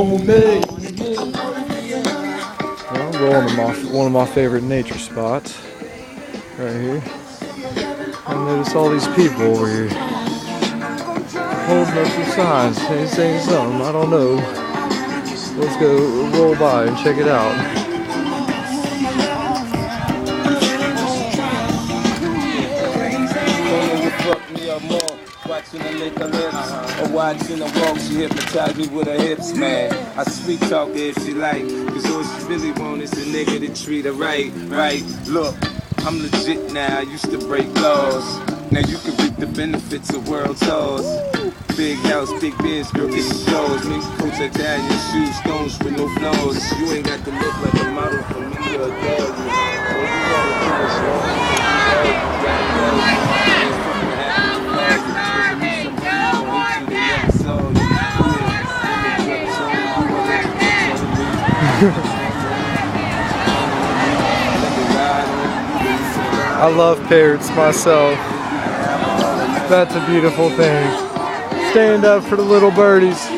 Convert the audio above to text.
on me. Well, I'm going to one of my favorite nature spots right here. I notice all these people over here holding up some signs, saying something. I don't know. Let's go roll by and check it out. Watching her lick her lips, or watching her walk, she hypnotized me with her hips, man. I sweet talk her if she like, cause all she really want is a nigga to treat her right. Look, I'm legit now, I used to break laws. Now you can reap the benefits of world tours. Big house, big biz, girl, get the shows. Mink coats, Italian shoes, stones with no flaws. You ain't got to look like a model for me to adore you. I love parrots myself. That's a beautiful thing. Stand up for the little birdies.